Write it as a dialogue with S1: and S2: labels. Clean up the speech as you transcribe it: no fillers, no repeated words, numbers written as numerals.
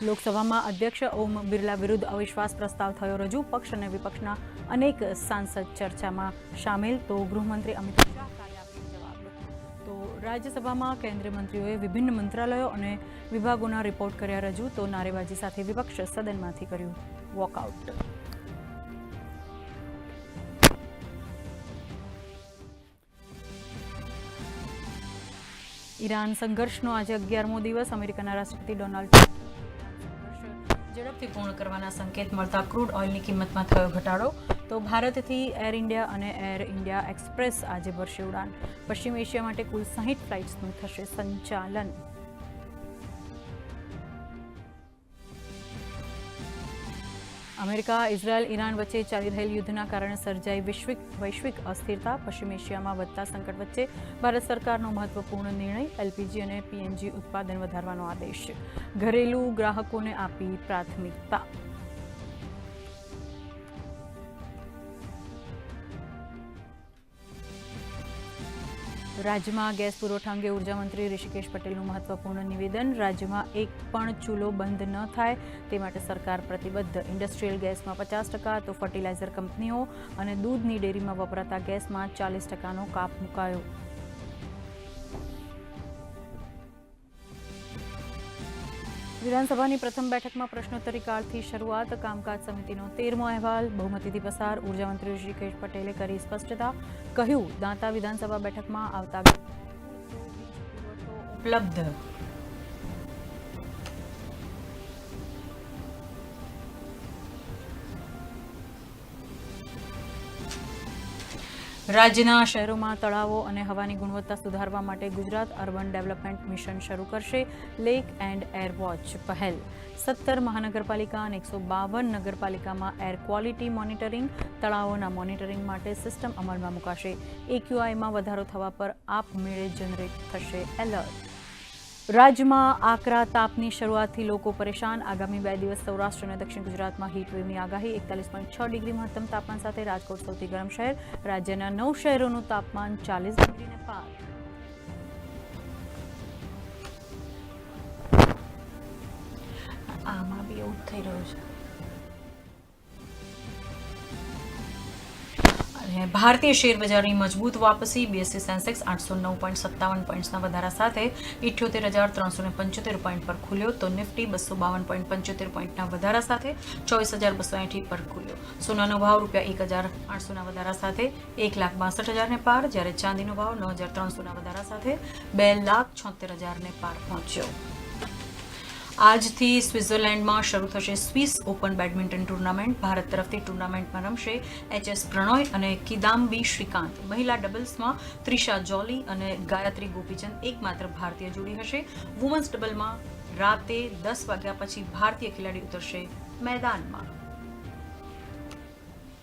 S1: લોકસભામાં અધ્યક્ષ ઓમ બિરલા વિરુદ્ધ અવિશ્વાસ પ્રસ્તાવ થયો રજૂ. પક્ષ અને વિપક્ષના અનેક સાંસદ ચર્ચામાં સામેલ. તો ગૃહમંત્રી અમિત શાહ કાલે આપશે જવાબ. તો રાજ્યસભામાં કેન્દ્રીય મંત્રીઓએ વિભિન્ન મંત્રાલયો અને વિભાગોના રિપોર્ટ કર્યા રજૂ. તો નારેબાજી સાથે વિપક્ષ સદનમાંથી કર્યું વોકઆઉટ. ઈરાન સંઘર્ષનો આજે 11મો દિવસ. અમેરિકાના રાષ્ટ્રપતિ ડોનાલ્ડ ટ્રમ્પ ઝડપથી પૂર્ણ કરવાના સંકેત મળતા ક્રૂડ ઓઇલની કિંમતમાં થયો ઘટાડો. તો ભારતથી એર ઇન્ડિયા અને એર ઇન્ડિયા એક્સપ્રેસ આજે ભરશે ઉડાન. પશ્ચિમ એશિયા માટે કુલ 60 ફ્લાઇટ્સનું થશે સંચાલન. અમેરિકા, ઇઝરાયલ, ઈરાન વચ્ચે ચાલી રહેલ યુદ્ધના કારણે સર્જાઈ વૈશ્વિક અસ્થિરતા. પશ્ચિમ એશિયામાં વધતા સંકટ વચ્ચે ભારત સરકારનો મહત્વપૂર્ણ નિર્ણય. એલપીજી અને પીએનજી ઉત્પાદન વધારવાનો આદેશ. ઘરેલું ગ્રાહકોને આપી પ્રાથમિકતા. રાજ્યમાં ગેસ પુરવઠા અંગે ઉર્જા મંત્રી ઋષિકેશ પટેલનું મહત્વપૂર્ણ નિવેદન. રાજ્યમાં એક પણ ચૂલો બંધ ન થાય તે માટે સરકાર પ્રતિબદ્ધ. ઇન્ડસ્ટ્રીયલ ગેસમાં 50%, તો ફર્ટિલાઇઝર કંપનીઓ અને દૂધની ડેરીમાં વપરાતા ગેસમાં 40%નો કાપ મુકાયો. વિધાનસભાની પ્રથમ બેઠકમાં પ્રશ્નોત્તરી કાળથી શરૂઆત. કામકાજ સમિતિનો 13મો અહેવાલ બહુમતીથી પસાર. ઉર્જા મંત્રી ઋષિકેશ પટેલે કરી સ્પષ્ટતા. કહ્યું, દાંતા વિધાનસભા બેઠકમાં આવતા ઉપલબ્ધ. રાજ્યના શહેરોમાં તળાવો અને હવાની ગુણવત્તા સુધારવા માટે ગુજરાત અર્બન ડેવલપમેન્ટ મિશન શરૂ કરશે. લેક એન્ડ એર વોચ પહેલ. 17 મહાનગરપાલિકા અને 152 નગરપાલિકામાં એર ક્વોલિટી મોનિટરિંગ. તળાવોના મોનિટરિંગ માટે સિસ્ટમ અમલમાં મુકાશે. એક્યુઆઈમાં વધારો થવા પર આપમેળે જનરેટ થશે એલર્ટ. રાજ્યમાં આકરા તાપની શરૂઆતથી લોકો પરેશાન. આગામી 2 દિવસ સૌરાષ્ટ્ર અને દક્ષિણ ગુજરાતમાં હીટવેવની આગાહી. 41.6 ડિગ્રી મહત્તમ તાપમાન સાથે રાજકોટ સૌથી ગરમ શહેર. રાજ્યના 9 શહેરોનું તાપમાન 40 ડિગ્રીને પાર. આમાં બી એવું થઈ રહ્યું છે. ભારતીય શેર બજારની મજબૂત વાપસી. બીએસસી સેન્સેક્સ 809.57 પોઈન્ટ્સના વધારા સાથે 78,375 પોઈન્ટ પર ખુલ્યો. તો નિફ્ટી 252.75 પોઈન્ટના વધારા સાથે 24,280 પર ખુલ્યો. સોનાનો ભાવ ₹1,800ના વધારા સાથે 1,62,000ને પાર. જ્યારે ચાંદીનો ભાવ 9,300ના વધારા સાથે 2,76,000ને પાર પહોંચ્યો. આજથી સ્વિટ્ઝરલેન્ડમાં શરૂ થશે Swiss open badminton tournament. Bharat તરફથી ટુર્નામેન્ટમાં રમશે એચએસ પ્રણોય અને કિદામ્બી શ્રીકાંત. મહિલા ડબલ્સમાં ત્રિશા જોલી અને ગાયત્રી ગોપીચંદ એકમાત્ર ભારતીય જોડી હશે. વુમન્સ ડબલમાં રાતે 10 વાગ્યા પછી ભારતીય ખેલાડી ઉતરશે મેદાનમાં.